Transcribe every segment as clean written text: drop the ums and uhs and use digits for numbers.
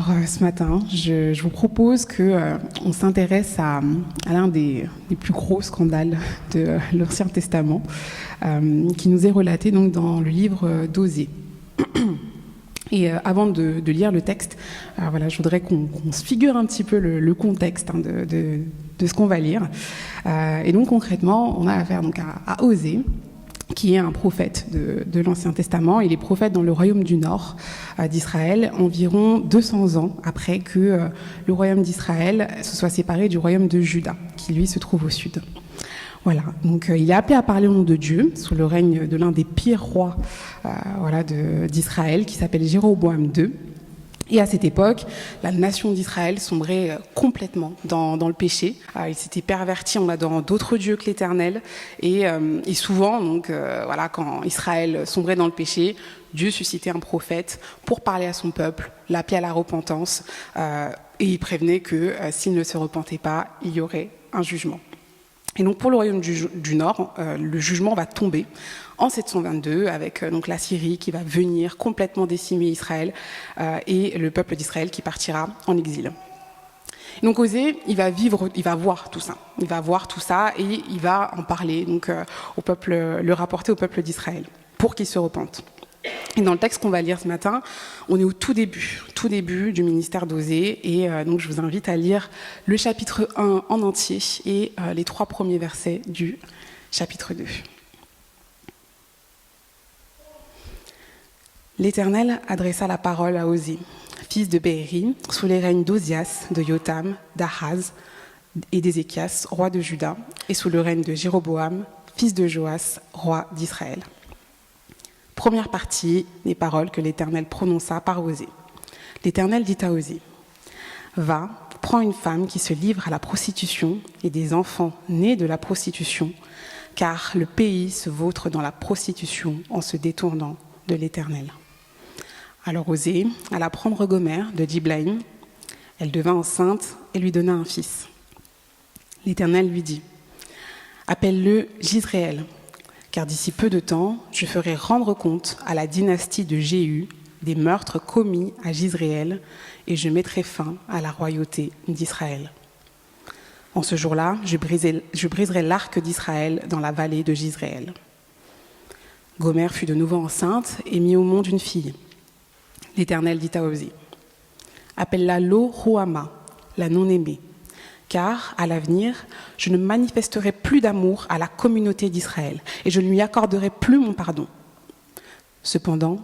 Alors ce matin, je vous propose qu'on s'intéresse à l'un des plus gros scandales de l'Ancien Testament, qui nous est relaté donc dans le livre d'Osée. Et avant de lire le texte, je voudrais qu'on se figure un petit peu le contexte de ce qu'on va lire. Et donc concrètement, on a affaire donc à Osée, qui est un prophète de l'Ancien Testament. Il est prophète dans le royaume du Nord d'Israël, environ 200 ans après que le royaume d'Israël se soit séparé du royaume de Juda, qui lui se trouve au sud. Voilà, donc il est appelé à parler au nom de Dieu, sous le règne de l'un des pires rois d'Israël, qui s'appelle Jéroboam II. Et à cette époque, la nation d'Israël sombrait complètement dans le péché. Il s'était perverti en adorant d'autres dieux que l'Éternel. Et souvent, quand Israël sombrait dans le péché, Dieu suscitait un prophète pour parler à son peuple, l'appeler à la repentance. Et il prévenait que s'il ne se repentait pas, il y aurait un jugement. Et donc pour le royaume du Nord, le jugement va tomber en 722 avec donc la Syrie qui va venir complètement décimer Israël et le peuple d'Israël qui partira en exil. Donc Osée, il va voir tout ça et il va en parler donc au peuple, le rapporter au peuple d'Israël pour qu'il se repente. Et dans le texte qu'on va lire ce matin, on est au tout début du ministère d'Osée. Et donc je vous invite à lire le chapitre 1 en entier et les 3 premiers versets du chapitre 2. L'Éternel adressa la parole à Osée, fils de Béhéri, sous les règnes d'Osias, de Jotham, d'Ahaz et d'Ézéchias, roi de Juda, et sous le règne de Jéroboam, fils de Joas, roi d'Israël. Première partie des paroles que l'Éternel prononça par Osée. L'Éternel dit à Osée, « Va, prends une femme qui se livre à la prostitution et des enfants nés de la prostitution, car le pays se vautre dans la prostitution en se détournant de l'Éternel. » Alors Osée alla prendre Gomer de Diblaïm. Elle devint enceinte et lui donna un fils. L'Éternel lui dit, « Appelle-le Jizréel, car d'ici peu de temps, je ferai rendre compte à la dynastie de Jéhu des meurtres commis à Jizréel, et je mettrai fin à la royauté d'Israël. En ce jour-là, je briserai l'arc d'Israël dans la vallée de Jizréel. » Gomer fut de nouveau enceinte et mit au monde une fille. L'Éternel dit à Osée, « Appelle-la Lo-Ruhama, la non-aimée, car, à l'avenir, je ne manifesterai plus d'amour à la communauté d'Israël et je ne lui accorderai plus mon pardon. Cependant,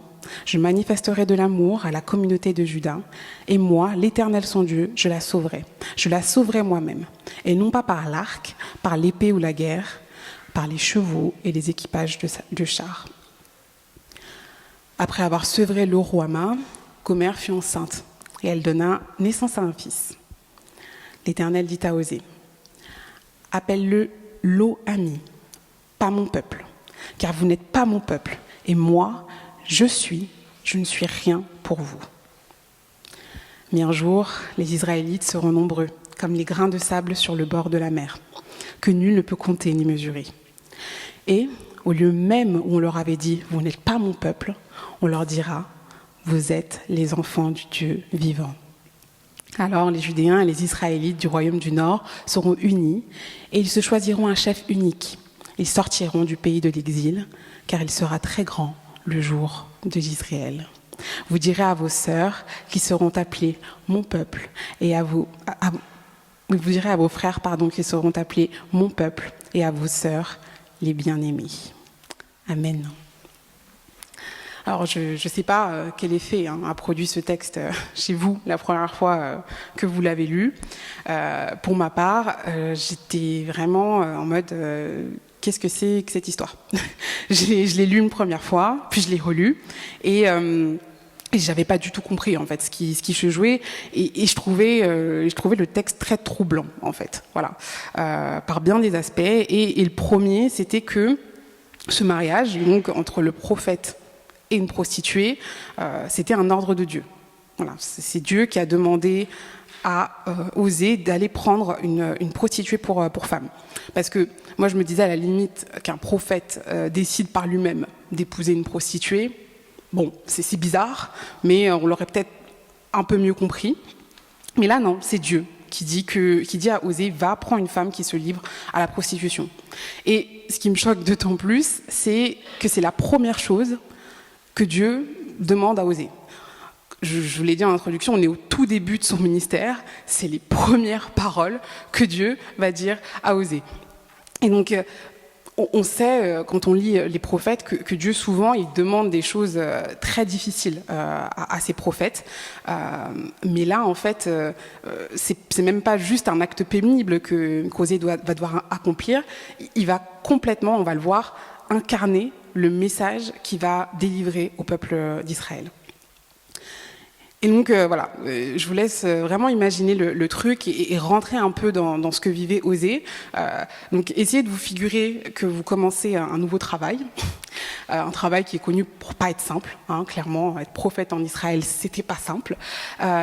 je manifesterai de l'amour à la communauté de Juda, et moi, l'Éternel son Dieu, je la sauverai. Je la sauverai moi-même, et non pas par l'arc, par l'épée ou la guerre, par les chevaux et les équipages de chars. » Après avoir sevré Lo-Ruhama, Gomer fut enceinte, et elle donna naissance à un fils. L'Éternel dit à Osée, « Appelle-le Lo-Ami, pas mon peuple, car vous n'êtes pas mon peuple, et moi, je ne suis rien pour vous. » Mais un jour, les Israélites seront nombreux, comme les grains de sable sur le bord de la mer, que nul ne peut compter ni mesurer. Et, au lieu même où on leur avait dit « Vous n'êtes pas mon peuple », on leur dira « Vous êtes les enfants du Dieu vivant. » Alors les Judéens et les Israélites du royaume du Nord seront unis et ils se choisiront un chef unique. Ils sortiront du pays de l'exil, car il sera très grand le jour de Jizréel. Vous direz à vos sœurs qui seront appelées mon peuple et vous direz à vos frères qui seront appelés mon peuple et à vos sœurs les bien-aimés. Amen. Alors, je ne sais pas quel effet a produit ce texte chez vous la première fois que vous l'avez lu. Pour ma part, j'étais vraiment en mode qu'est-ce que c'est que cette histoire ? Je l'ai lu une première fois, puis je l'ai relu, et j'avais pas du tout compris en fait ce qui se jouait, et je trouvais le texte très troublant en fait, voilà, par bien des aspects. Et le premier, c'était que ce mariage, donc entre le prophète et une prostituée, c'était un ordre de Dieu. Voilà, c'est Dieu qui a demandé à Osée d'aller prendre une prostituée pour femme. Parce que moi, je me disais à la limite qu'un prophète décide par lui-même d'épouser une prostituée. Bon, c'est bizarre, mais on l'aurait peut-être un peu mieux compris. Mais là, non, c'est Dieu qui dit à Osée, va prendre une femme qui se livre à la prostitution. Et ce qui me choque d'autant plus, c'est que c'est la première chose que Dieu demande à Osée. Je vous l'ai dit en introduction, on est au tout début de son ministère, c'est les premières paroles que Dieu va dire à Osée. Et donc, on sait, quand on lit les prophètes, que Dieu, souvent, il demande des choses très difficiles à ses prophètes. Mais là, en fait, c'est même pas juste un acte pénible qu'Osée va devoir accomplir. Il va complètement, on va le voir, incarner le message qu'il va délivrer au peuple d'Israël. Et donc voilà, je vous laisse vraiment imaginer le truc et rentrer un peu dans ce que vivait Osée. Donc essayez de vous figurer que vous commencez un nouveau travail, un travail qui est connu pour pas être simple, hein, clairement, être prophète en Israël, c'était pas simple.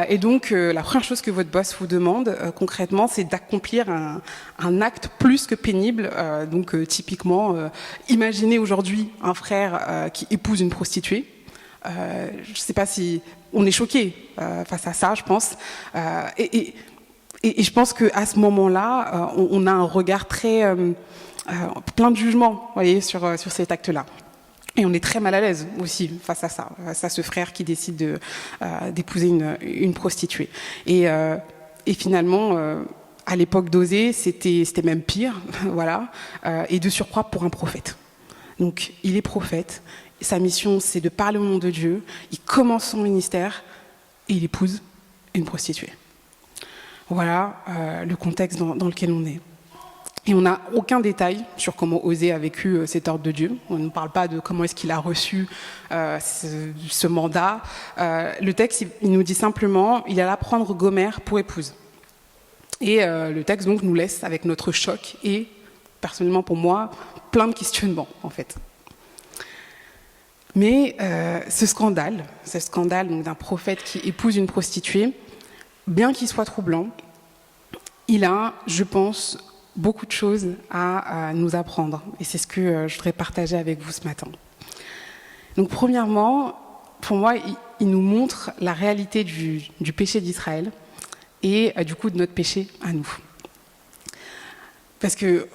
Et donc la première chose que votre boss vous demande concrètement, c'est d'accomplir un acte plus que pénible. Donc typiquement, imaginez aujourd'hui un frère qui épouse une prostituée. Je ne sais pas si on est choqué face à ça, je pense. Et je pense qu'à ce moment-là, on a un regard très plein de jugement, vous voyez, sur cet acte-là. Et on est très mal à l'aise aussi face à ça, face à ce frère qui décide d'épouser une prostituée. Et finalement, à l'époque d'Osée, c'était même pire, voilà, et de surcroît pour un prophète. Donc, il est prophète. Sa mission, c'est de parler au nom de Dieu. Il commence son ministère et il épouse une prostituée. Voilà le contexte dans lequel on est. Et on n'a aucun détail sur comment Osée a vécu cet ordre de Dieu. On ne parle pas de comment est-ce qu'il a reçu ce mandat. Le texte, il nous dit simplement, il alla prendre Gomère pour épouse. Et le texte donc nous laisse avec notre choc et, personnellement pour moi, plein de questionnements en fait. Mais ce scandale donc, d'un prophète qui épouse une prostituée, bien qu'il soit troublant, il a, je pense, beaucoup de choses à nous apprendre. Et c'est ce que je voudrais partager avec vous ce matin. Donc premièrement, pour moi, il nous montre la réalité du péché d'Israël et du coup de notre péché à nous. Parce que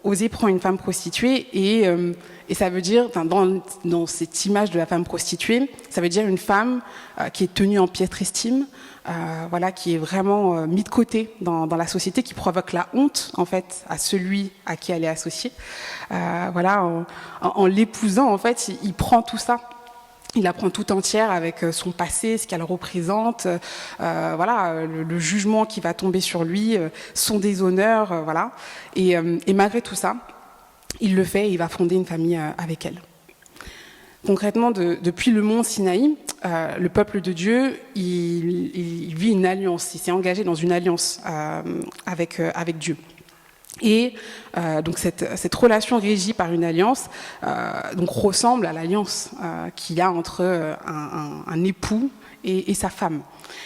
Osée prend une femme prostituée et ça veut dire, dans cette image de la femme prostituée, ça veut dire une femme qui est tenue en piètre estime, voilà, qui est vraiment mise de côté dans la société, qui provoque la honte en fait à celui à qui elle est associée. Voilà, en l'épousant en fait, il prend tout ça. Il la prend tout entière avec son passé, ce qu'elle représente, voilà, le jugement qui va tomber sur lui, son déshonneur, voilà. Et malgré tout ça, il le fait et il va fonder une famille avec elle. Concrètement, depuis le mont Sinaï, le peuple de Dieu, il vit une alliance, il s'est engagé dans une alliance avec Dieu. Et donc cette relation régie par une alliance donc ressemble à l'alliance qu'il y a entre un époux et sa femme.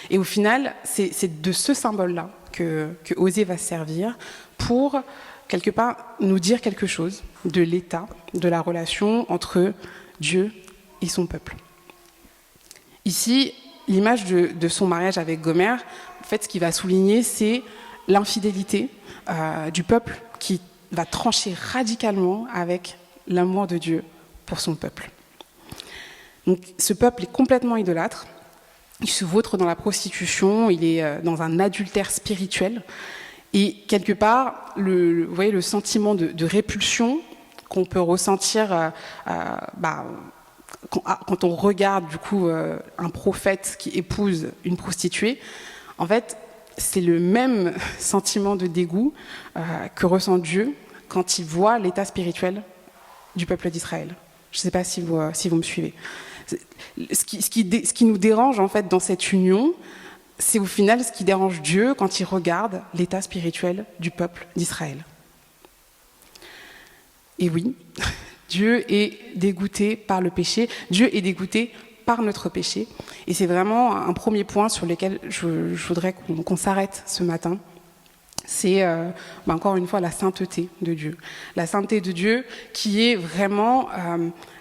Et au final, c'est de ce symbole-là que Osée va servir pour, quelque part, nous dire quelque chose de l'état de la relation entre Dieu et son peuple. Ici, l'image de son mariage avec Gomère, en fait, ce qui va souligner, c'est l'infidélité du peuple qui va trancher radicalement avec l'amour de Dieu pour son peuple. Donc, ce peuple est complètement idolâtre, il se vautre dans la prostitution, il est dans un adultère spirituel, et quelque part, vous voyez, le sentiment de répulsion qu'on peut ressentir quand on regarde du coup un prophète qui épouse une prostituée, en fait, c'est le même sentiment de dégoût que ressent Dieu quand il voit l'état spirituel du peuple d'Israël. Je ne sais pas si vous me suivez. Ce qui nous dérange en fait dans cette union, c'est au final ce qui dérange Dieu quand il regarde l'état spirituel du peuple d'Israël. Et oui, Dieu est dégoûté par le péché, Dieu est dégoûté par notre péché. Et c'est vraiment un premier point sur lequel je voudrais qu'on s'arrête ce matin. c'est encore une fois la sainteté de Dieu. La sainteté de Dieu qui est vraiment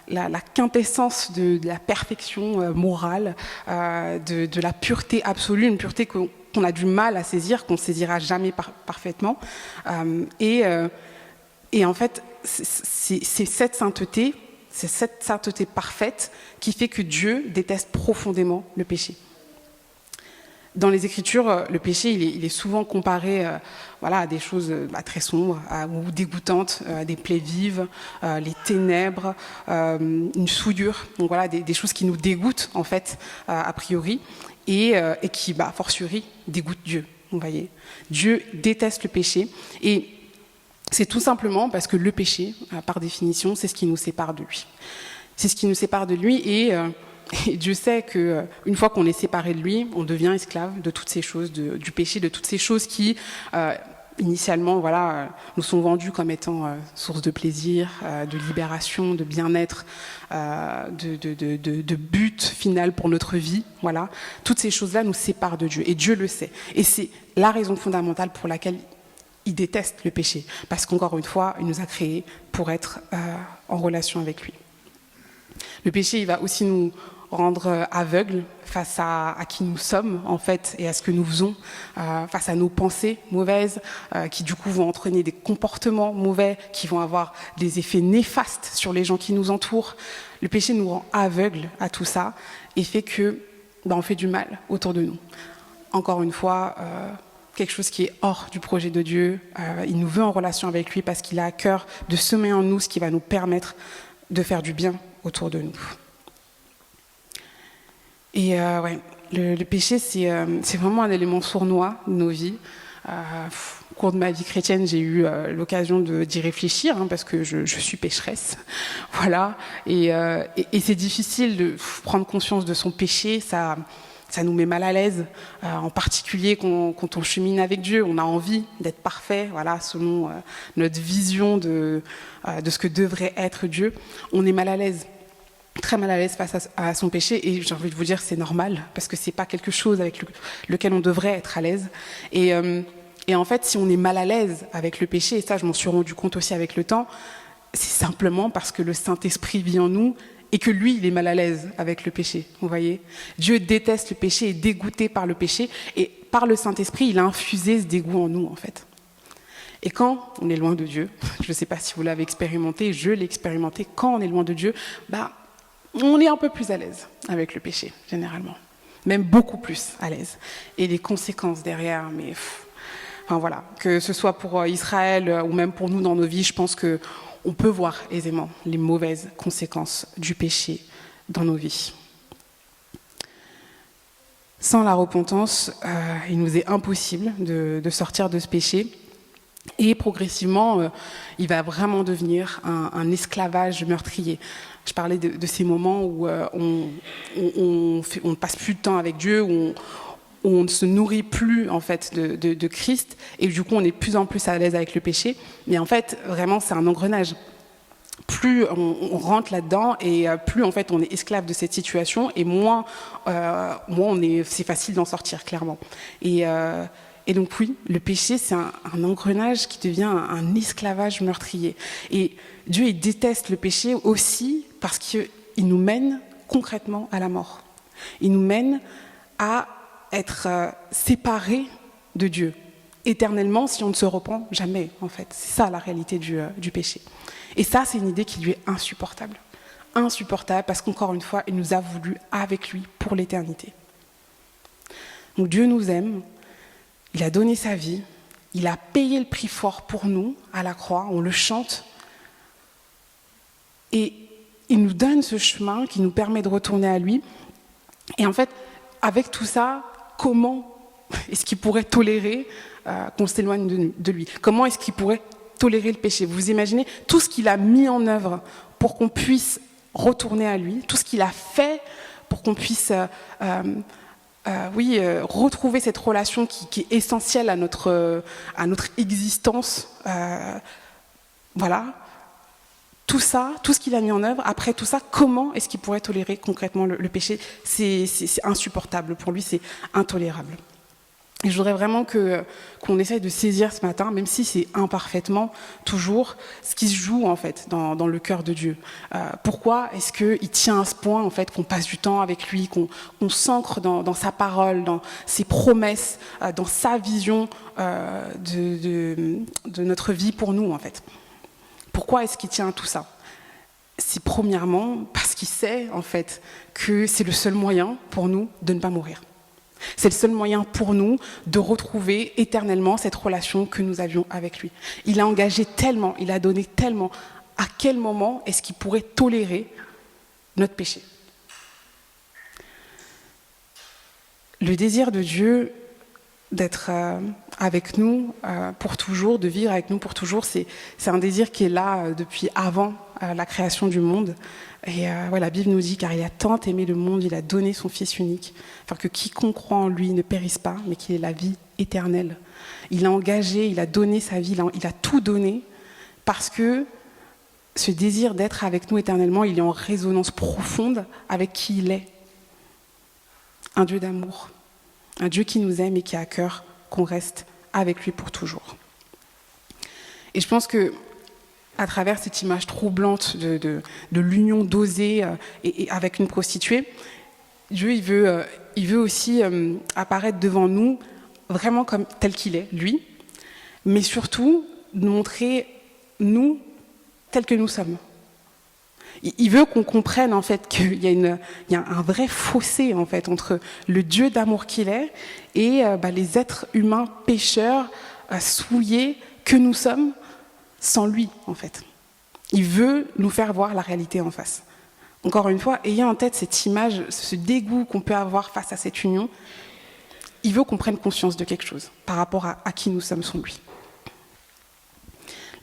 la quintessence de la perfection morale, de la pureté absolue, une pureté qu'on a du mal à saisir, qu'on ne saisira jamais parfaitement. Et en fait, c'est cette sainteté parfaite qui fait que Dieu déteste profondément le péché. Dans les Écritures, le péché, il est souvent comparé à des choses très sombres ou dégoûtantes, des plaies vives, les ténèbres, une souillure. Donc voilà, des choses qui nous dégoûtent, en fait, a priori, et qui, a fortiori, dégoûtent Dieu. Vous voyez, Dieu déteste le péché, et c'est tout simplement parce que le péché, par définition, c'est ce qui nous sépare de lui. C'est ce qui nous sépare de lui, et Dieu sait qu'une fois qu'on est séparé de lui, on devient esclave de toutes ces choses, du péché, de toutes ces choses qui, initialement, nous sont vendues comme étant source de plaisir, de libération, de bien-être, de but final pour notre vie. Voilà. Toutes ces choses-là nous séparent de Dieu, et Dieu le sait. Et c'est la raison fondamentale pour laquelle il déteste le péché, parce qu'encore une fois, il nous a créés pour être en relation avec lui. Le péché, il va aussi nous rendre aveugles face à qui nous sommes, en fait, et à ce que nous faisons, face à nos pensées mauvaises, qui du coup vont entraîner des comportements mauvais, qui vont avoir des effets néfastes sur les gens qui nous entourent. Le péché nous rend aveugles à tout ça et fait que on fait du mal autour de nous. Encore une fois, quelque chose qui est hors du projet de Dieu. Il nous veut en relation avec lui parce qu'il a à cœur de semer en nous ce qui va nous permettre de faire du bien autour de nous. Et le péché, c'est vraiment un élément sournois de nos vies. Au cours de ma vie chrétienne, j'ai eu l'occasion d'y réfléchir, parce que je suis pécheresse. Voilà. Et c'est difficile de prendre conscience de son péché. Ça nous met mal à l'aise, en particulier quand on chemine avec Dieu. On a envie d'être parfait, selon notre vision de ce que devrait être Dieu. On est mal à l'aise, très mal à l'aise face à son péché, et j'ai envie de vous dire c'est normal, parce que c'est pas quelque chose avec lequel on devrait être à l'aise. Et en fait, si on est mal à l'aise avec le péché, et ça je m'en suis rendu compte aussi avec le temps, c'est simplement parce que le Saint-Esprit vit en nous, et que lui, il est mal à l'aise avec le péché, vous voyez. Dieu déteste le péché, est dégoûté par le péché, et par le Saint-Esprit, il a infusé ce dégoût en nous, en fait. Et quand on est loin de Dieu, je ne sais pas si vous l'avez expérimenté, je l'ai expérimenté, quand on est loin de Dieu, on est un peu plus à l'aise avec le péché, généralement. Même beaucoup plus à l'aise. Et les conséquences derrière, que ce soit pour Israël ou même pour nous dans nos vies, je pense qu'on peut voir aisément les mauvaises conséquences du péché dans nos vies. Sans la repentance, il nous est impossible de sortir de ce péché. Et progressivement, il va vraiment devenir un esclavage meurtrier. Je parlais de ces moments où on ne passe plus de temps avec Dieu, où on ne se nourrit plus en fait de Christ, et du coup on est de plus en plus à l'aise avec le péché. Mais en fait, vraiment, c'est un engrenage. Plus on rentre là-dedans, et plus en fait on est esclave de cette situation, et moins c'est facile d'en sortir, clairement. Et donc oui, le péché, c'est un engrenage qui devient un esclavage meurtrier. Et Dieu, il déteste le péché aussi parce qu'il nous mène concrètement à la mort. Il nous mène à être séparés de Dieu éternellement si on ne se repent jamais, en fait. C'est ça la réalité du péché. Et ça, c'est une idée qui lui est insupportable. Insupportable parce qu'encore une fois, il nous a voulu avec lui pour l'éternité. Donc Dieu nous aime. Il a donné sa vie, il a payé le prix fort pour nous à la croix, on le chante. Et il nous donne ce chemin qui nous permet de retourner à lui. Et en fait, avec tout ça, comment est-ce qu'il pourrait tolérer qu'on s'éloigne de lui? Comment est-ce qu'il pourrait tolérer le péché? Vous imaginez tout ce qu'il a mis en œuvre pour qu'on puisse retourner à lui, tout ce qu'il a fait pour qu'on puisse... retrouver cette relation qui est essentielle à notre existence. Tout ça, tout ce qu'il a mis en œuvre, après tout ça, comment est-ce qu'il pourrait tolérer concrètement le péché? C'est insupportable. Pour lui, c'est intolérable. Et je voudrais vraiment qu'on essaye de saisir ce matin, même si c'est imparfaitement, toujours, ce qui se joue en fait dans le cœur de Dieu. Pourquoi est-ce qu'il tient à ce point en fait qu'on passe du temps avec lui, qu'on s'ancre dans sa parole, dans ses promesses, dans sa vision de notre vie pour nous en fait. Pourquoi est-ce qu'il tient à tout ça ? C'est premièrement parce qu'il sait en fait que c'est le seul moyen pour nous de ne pas mourir. C'est le seul moyen pour nous de retrouver éternellement cette relation que nous avions avec lui. Il a engagé tellement, il a donné tellement. À quel moment est-ce qu'il pourrait tolérer notre péché ? Le désir de Dieu d'être avec nous pour toujours, de vivre avec nous pour toujours, c'est un désir qui est là depuis avant la création du monde. Et la Bible nous dit, car il a tant aimé le monde, il a donné son Fils unique, afin que quiconque croit en lui ne périsse pas, mais qu'il ait la vie éternelle. Il a engagé, il a donné sa vie, il a tout donné, parce que ce désir d'être avec nous éternellement, il est en résonance profonde avec qui il est. Un Dieu d'amour, un Dieu qui nous aime et qui a à cœur qu'on reste avec lui pour toujours. Et je pense que à travers cette image troublante de l'union d'Osée et avec une prostituée, Dieu il veut aussi apparaître devant nous vraiment comme tel qu'il est, lui, mais surtout nous montrer nous tels que nous sommes. Il veut qu'on comprenne en fait qu'il y a un vrai fossé en fait entre le Dieu d'amour qu'il est et les êtres humains pécheurs, souillés que nous sommes sans lui en fait. Il veut nous faire voir la réalité en face. Encore une fois, ayez en tête cette image, ce dégoût qu'on peut avoir face à cette union. Il veut qu'on prenne conscience de quelque chose par rapport à qui nous sommes sans lui.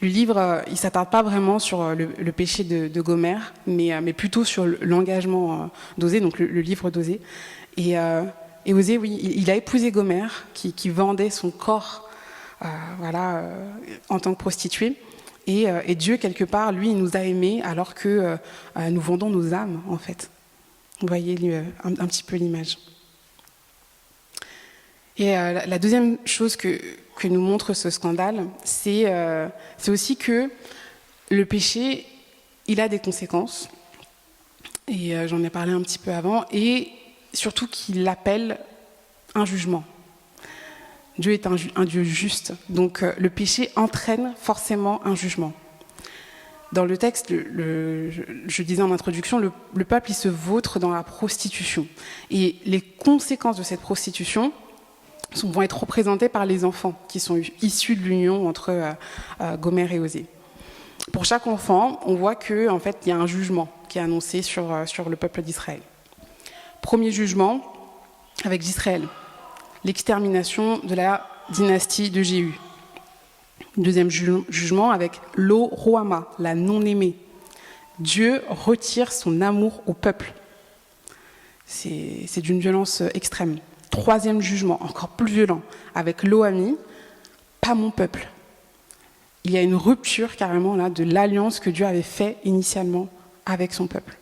Le livre, il ne s'attarde pas vraiment sur le péché de Gomère, mais plutôt sur l'engagement d'Osée, donc le livre d'Osée. Et Osée, oui, il a épousé Gomère, qui vendait son corps en tant que prostituée. Et Dieu, quelque part, lui, il nous a aimés alors que nous vendons nos âmes, en fait. Vous voyez un petit peu l'image. Et la deuxième chose que nous montre ce scandale, c'est aussi que le péché, il a des conséquences. Et j'en ai parlé un petit peu avant. Et surtout qu'il appelle un jugement. Dieu est un Dieu juste. Donc le péché entraîne forcément un jugement. Dans le texte, je disais en introduction, le peuple il se vautre dans la prostitution. Et les conséquences de cette prostitution vont être représentées par les enfants qui sont issus de l'union entre Gomère et Osée. Pour chaque enfant, on voit qu'en fait, il y a un jugement qui est annoncé sur le peuple d'Israël. Premier jugement avec Israël, l'extermination de la dynastie de Jéhu. Deuxième jugement avec Lo-Ruhamah, la non-aimée. Dieu retire son amour au peuple. C'est d'une violence extrême. Troisième jugement, encore plus violent, avec Lo-Ami, pas mon peuple. Il y a une rupture carrément là de l'alliance que Dieu avait fait initialement avec son peuple.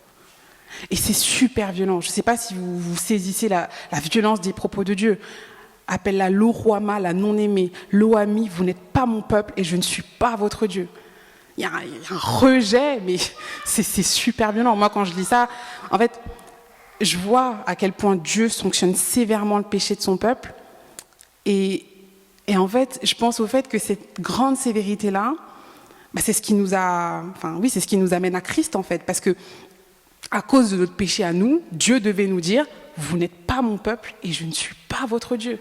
Et c'est super violent. Je ne sais pas si vous saisissez la violence des propos de Dieu. Appelle-la Lo-Ruhamah, la non-aimée. Lo-Ami, vous n'êtes pas mon peuple et je ne suis pas votre Dieu. Il y a un rejet, mais c'est super violent. Moi, quand je lis ça, en fait, je vois à quel point Dieu sanctionne sévèrement le péché de son peuple. Et en fait, je pense au fait que cette grande sévérité-là, c'est ce qui nous amène à Christ, en fait. Parce que, à cause de notre péché à nous, Dieu devait nous dire « Vous n'êtes pas mon peuple et je ne suis pas votre Dieu ».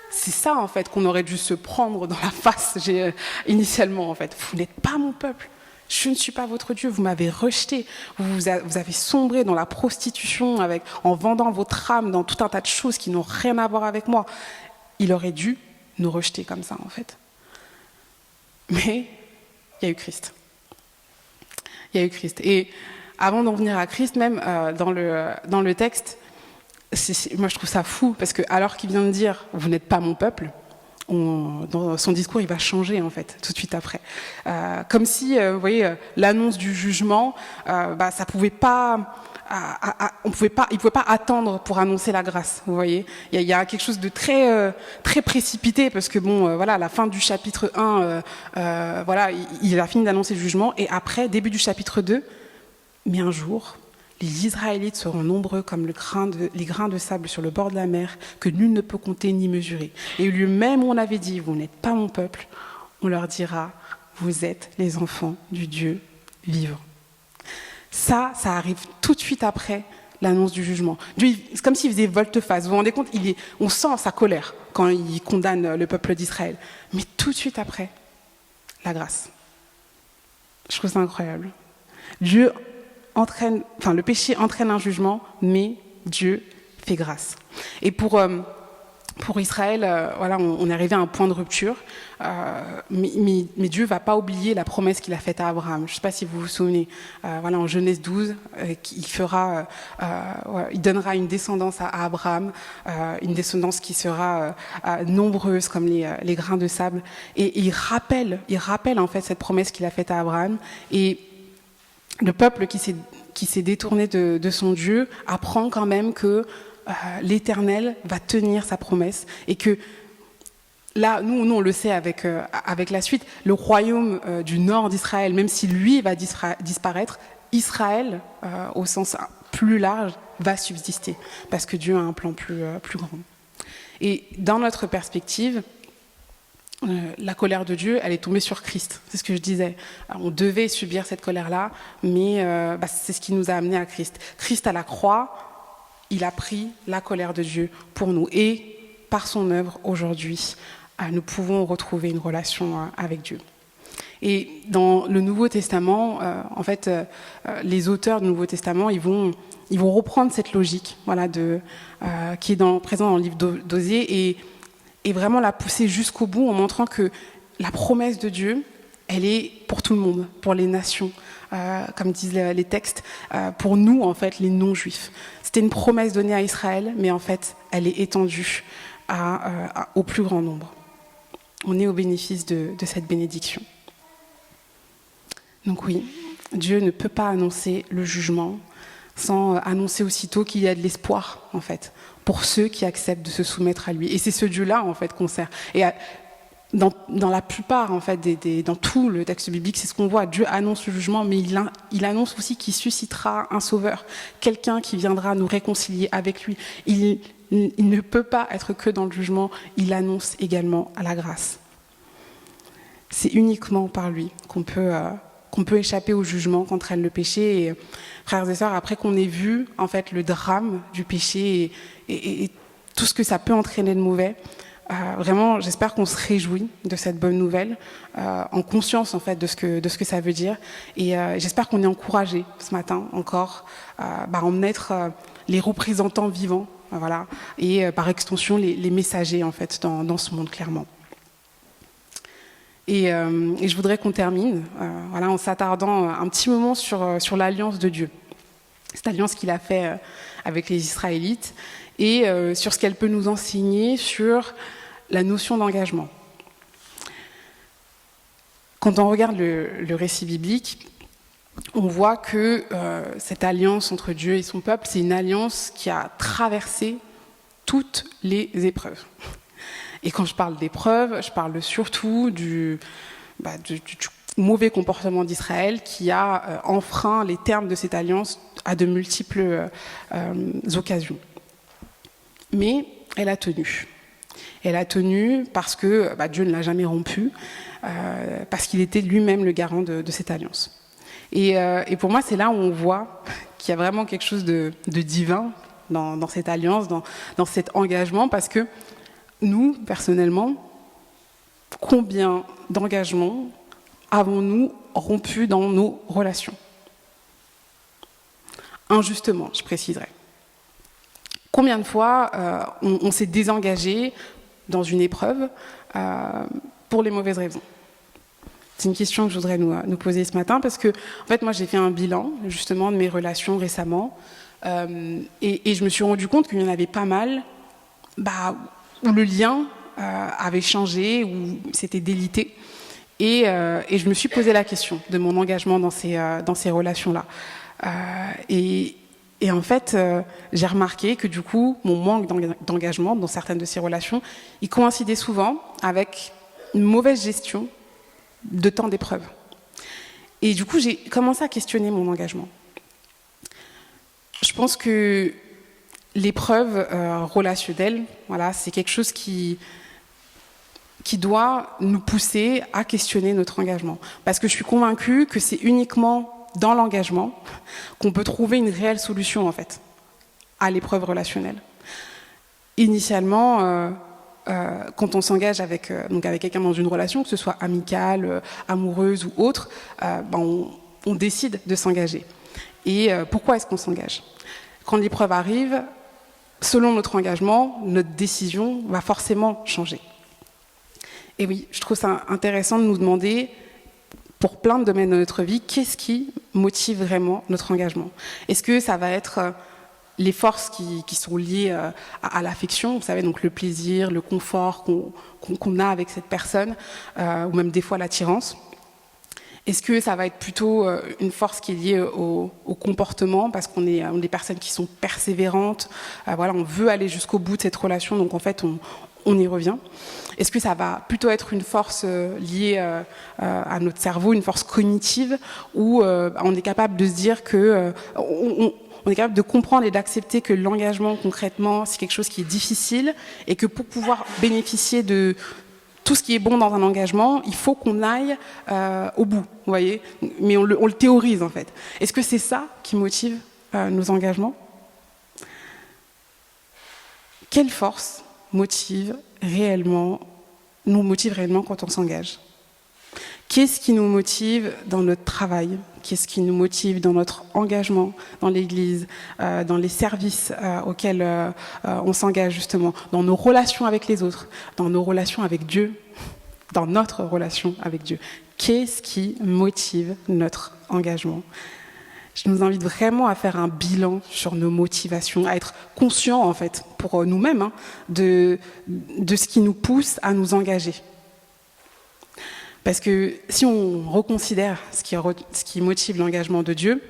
C'est ça, en fait, qu'on aurait dû se prendre dans la face initialement, en fait. « Vous n'êtes pas mon peuple, je ne suis pas votre Dieu, vous m'avez rejeté, vous avez sombré dans la prostitution en vendant votre âme dans tout un tas de choses qui n'ont rien à voir avec moi. » Il aurait dû nous rejeter comme ça, en fait. Mais il y a eu Christ. Il y a eu Christ. Et avant d'en venir à Christ, même dans le texte, moi je trouve ça fou, parce que alors qu'il vient de dire « vous n'êtes pas mon peuple », dans son discours, il va changer en fait tout de suite après. Comme si, vous voyez, l'annonce du jugement, ça pouvait pas. Il pouvait pas attendre pour annoncer la grâce. Vous voyez, il y a quelque chose de très très précipité parce que voilà, à la fin du chapitre 1, voilà, il a fini d'annoncer le jugement et après, début du chapitre 2, mais un jour, les Israélites seront nombreux comme les grains de sable sur le bord de la mer que nul ne peut compter ni mesurer. Et lui-même, on avait dit, vous n'êtes pas mon peuple, on leur dira, vous êtes les enfants du Dieu vivant. Ça arrive tout de suite après l'annonce du jugement. Dieu, c'est comme s'il faisait volte-face. Vous vous rendez compte, on sent sa colère quand il condamne le peuple d'Israël. Mais tout de suite après, la grâce. Je trouve ça incroyable. Le péché entraîne un jugement, mais Dieu fait grâce. Et pour Israël, voilà, on est arrivé à un point de rupture, mais Dieu ne va pas oublier la promesse qu'il a faite à Abraham. Je ne sais pas si vous vous souvenez, voilà, en Genèse 12, il donnera une descendance à Abraham, une descendance qui sera nombreuse comme les grains de sable. Et il rappelle en fait cette promesse qu'il a faite à Abraham. Et le peuple qui s'est détourné de son Dieu apprend quand même que l'Éternel va tenir sa promesse et que là, nous on le sait avec la suite, le royaume du nord d'Israël, même si lui va disparaître, Israël, au sens plus large, va subsister parce que Dieu a un plan plus grand. Et dans notre perspective, la colère de Dieu, elle est tombée sur Christ. C'est ce que je disais. On devait subir cette colère-là, mais c'est ce qui nous a amenés à Christ. Christ à la croix, il a pris la colère de Dieu pour nous. Et par son œuvre, aujourd'hui, nous pouvons retrouver une relation avec Dieu. Et dans le Nouveau Testament, en fait, les auteurs du Nouveau Testament, ils vont reprendre cette logique, voilà, qui est présente dans le livre d'Osée et vraiment la pousser jusqu'au bout en montrant que la promesse de Dieu, elle est pour tout le monde, pour les nations, comme disent les textes, pour nous, en fait, les non-juifs. C'était une promesse donnée à Israël, mais en fait, elle est étendue au plus grand nombre. On est au bénéfice de cette bénédiction. Donc oui, Dieu ne peut pas annoncer le jugement sans annoncer aussitôt qu'il y a de l'espoir, en fait, pour ceux qui acceptent de se soumettre à lui. Et c'est ce Dieu-là, en fait, qu'on sert. Et dans la plupart, en fait, dans tout le texte biblique, c'est ce qu'on voit. Dieu annonce le jugement, mais il annonce aussi qu'il suscitera un sauveur, quelqu'un qui viendra nous réconcilier avec lui. Il ne peut pas être que dans le jugement, il annonce également à la grâce. C'est uniquement par lui qu'on peut échapper au jugement qu'entraîne le péché. Et, frères et sœurs, après qu'on ait vu en fait le drame du péché et tout ce que ça peut entraîner de mauvais, vraiment, j'espère qu'on se réjouit de cette bonne nouvelle, en conscience en fait de ce que ça veut dire. Et j'espère qu'on est encouragés ce matin encore en être les représentants vivants, voilà, et par extension les messagers en fait dans ce monde clairement. Et je voudrais qu'on termine voilà, en s'attardant un petit moment sur l'alliance de Dieu. Cette alliance qu'il a faite avec les Israélites et sur ce qu'elle peut nous enseigner sur la notion d'engagement. Quand on regarde le récit biblique, on voit que cette alliance entre Dieu et son peuple, c'est une alliance qui a traversé toutes les épreuves. Et quand je parle d'épreuves, je parle surtout du mauvais comportement d'Israël qui a enfreint les termes de cette alliance à de multiples occasions. Mais elle a tenu. Elle a tenu parce que Dieu ne l'a jamais rompue, parce qu'il était lui-même le garant de cette alliance. Et pour moi, c'est là où on voit qu'il y a vraiment quelque chose de divin dans cette alliance, dans cet engagement, parce que nous, personnellement, combien d'engagements avons-nous rompus dans nos relations ? Injustement, je préciserai. Combien de fois on s'est désengagé dans une épreuve pour les mauvaises raisons ? C'est une question que je voudrais nous poser ce matin parce que, en fait, moi, j'ai fait un bilan, justement, de mes relations récemment et je me suis rendu compte qu'il y en avait pas mal où le lien avait changé ou s'était délité. Et je me suis posé la question de mon engagement dans ces relations-là. Et en fait, j'ai remarqué que du coup, mon manque d'engagement dans certaines de ces relations, il coïncidait souvent avec une mauvaise gestion de temps d'épreuve. Et du coup, j'ai commencé à questionner mon engagement. Je pense que l'épreuve relationnelle, voilà, c'est quelque chose qui doit nous pousser à questionner notre engagement. Parce que je suis convaincue que c'est uniquement dans l'engagement qu'on peut trouver une réelle solution, en fait, à l'épreuve relationnelle. Initialement, quand on s'engage avec quelqu'un dans une relation, que ce soit amicale, amoureuse ou autre, on décide de s'engager. Et pourquoi est-ce qu'on s'engage ? Quand l'épreuve arrive, selon notre engagement, notre décision va forcément changer. Et oui, je trouve ça intéressant de nous demander, pour plein de domaines de notre vie, qu'est-ce qui motive vraiment notre engagement ? Est-ce que ça va être les forces qui sont liées à l'affection, vous savez, donc le plaisir, le confort qu'on a avec cette personne, ou même des fois l'attirance ? Est-ce que ça va être plutôt une force qui est liée au comportement, parce qu'on est des personnes qui sont persévérantes, voilà, on veut aller jusqu'au bout de cette relation, donc en fait on y revient. Est-ce que ça va plutôt être une force liée à notre cerveau, une force cognitive, où on est capable de se dire que on est capable de comprendre et d'accepter que l'engagement concrètement c'est quelque chose qui est difficile et que pour pouvoir bénéficier de tout ce qui est bon dans un engagement, il faut qu'on aille au bout, vous voyez, mais on le théorise en fait. Est-ce que c'est ça qui motive nos engagements ? Quelle force nous motive réellement quand on s'engage ? Qu'est-ce qui nous motive dans notre travail ? Qu'est-ce qui nous motive dans notre engagement dans l'Église, dans les services auxquels on s'engage justement, dans nos relations avec les autres, dans nos relations avec Dieu, dans notre relation avec Dieu ? Qu'est-ce qui motive notre engagement ? Je nous invite vraiment à faire un bilan sur nos motivations, à être conscients en fait, pour nous-mêmes, de ce qui nous pousse à nous engager. Parce que si on reconsidère ce qui motive l'engagement de Dieu,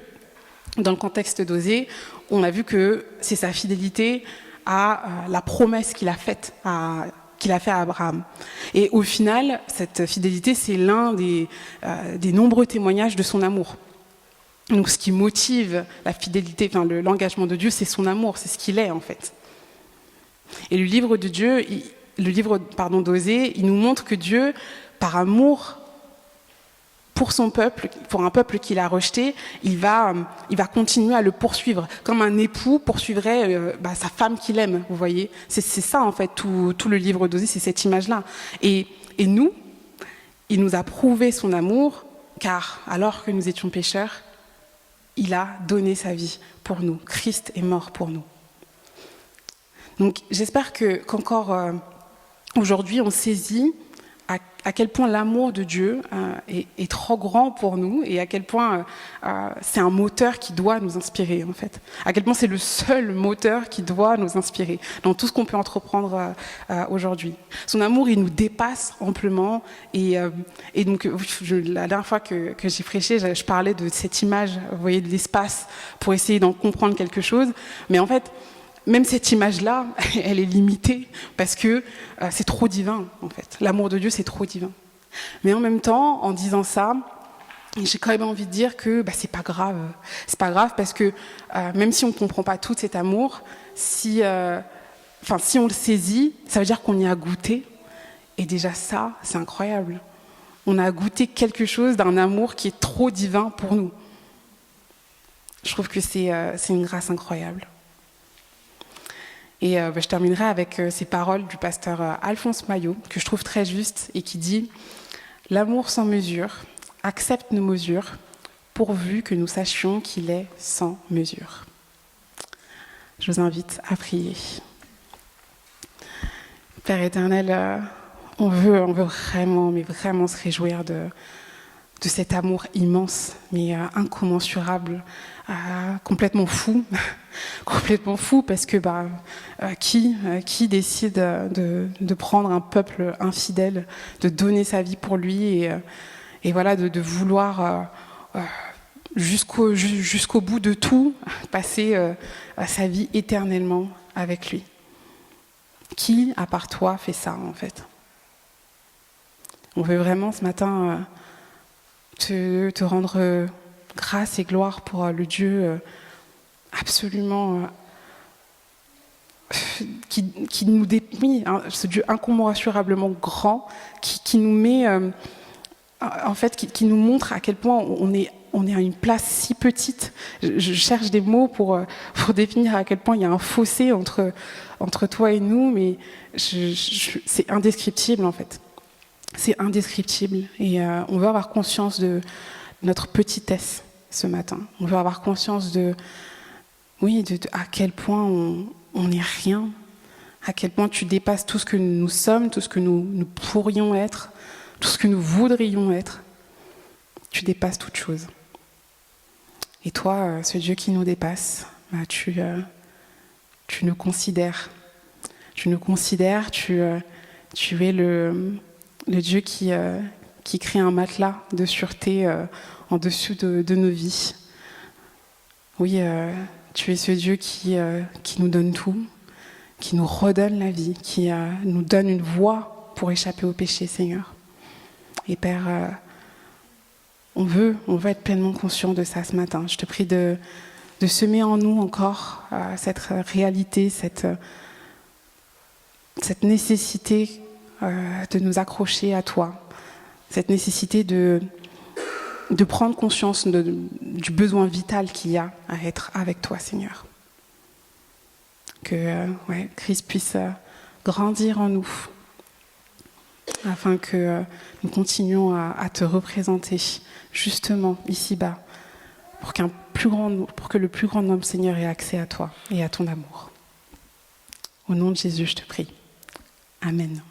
dans le contexte d'Osée, on a vu que c'est sa fidélité à la promesse qu'il a faite à Abraham. Et au final, cette fidélité, c'est l'un des nombreux témoignages de son amour. Donc ce qui motive la fidélité, l'engagement de Dieu, c'est son amour, c'est ce qu'il est en fait. Et le livre d'Osée, il nous montre que Dieu, par amour pour son peuple, pour un peuple qu'il a rejeté, il va continuer à le poursuivre, comme un époux poursuivrait sa femme qu'il aime, vous voyez. C'est ça en fait, tout le livre d'Osée, c'est cette image-là. Et nous, il nous a prouvé son amour, car alors que nous étions pécheurs, il a donné sa vie pour nous. Christ est mort pour nous. Donc j'espère qu'encore aujourd'hui on saisit à quel point l'amour de Dieu est trop grand pour nous et à quel point c'est un moteur qui doit nous inspirer en fait. À quel point c'est le seul moteur qui doit nous inspirer dans tout ce qu'on peut entreprendre aujourd'hui. Son amour, il nous dépasse amplement et donc la dernière fois que j'ai prêché, je parlais de cette image, vous voyez, de l'espace pour essayer d'en comprendre quelque chose, mais en fait même cette image-là, elle est limitée parce que c'est trop divin, en fait. L'amour de Dieu, c'est trop divin. Mais en même temps, en disant ça, j'ai quand même envie de dire que c'est pas grave. C'est pas grave parce que même si on ne comprend pas tout cet amour, si on le saisit, ça veut dire qu'on y a goûté. Et déjà ça, c'est incroyable. On a goûté quelque chose d'un amour qui est trop divin pour nous. Je trouve que c'est une grâce incroyable. Et je terminerai avec ces paroles du pasteur Alphonse Maillot, que je trouve très justes, et qui dit « L'amour sans mesure accepte nos mesures, pourvu que nous sachions qu'il est sans mesure. » Je vous invite à prier. Père éternel, on veut vraiment, mais vraiment se réjouir de de cet amour immense, mais incommensurable, complètement fou, complètement fou, parce que qui décide de prendre un peuple infidèle, de donner sa vie pour lui et voilà, de vouloir jusqu'au bout de tout passer sa vie éternellement avec lui. Qui, à part toi, fait ça en fait? On veut vraiment ce matin te rendre grâce et gloire pour le Dieu absolument qui nous déplie, hein, ce Dieu incommensurablement grand, qui nous met, en fait, qui nous montre à quel point on est à une place si petite. Je cherche des mots pour définir à quel point il y a un fossé entre toi et nous, mais c'est indescriptible en fait. C'est indescriptible et on veut avoir conscience de notre petitesse ce matin. On veut avoir conscience de à quel point on n'est rien, à quel point tu dépasses tout ce que nous sommes, tout ce que nous pourrions être, tout ce que nous voudrions être. Tu dépasses toute chose. Et toi, ce Dieu qui nous dépasse, tu nous considères. Tu nous considères, tu es le Dieu qui crée un matelas de sûreté en dessous de nos vies. Oui, tu es ce Dieu qui nous donne tout, qui nous redonne la vie, qui nous donne une voie pour échapper au péché, Seigneur. Et Père, on veut être pleinement conscient de ça ce matin. Je te prie de semer en nous encore cette réalité, cette nécessité de nous accrocher à toi, cette nécessité de prendre conscience du besoin vital qu'il y a à être avec toi, Seigneur. Que Christ puisse grandir en nous, afin que nous continuions à te représenter justement ici-bas, pour que le plus grand nombre, Seigneur, ait accès à toi et à ton amour. Au nom de Jésus, je te prie. Amen.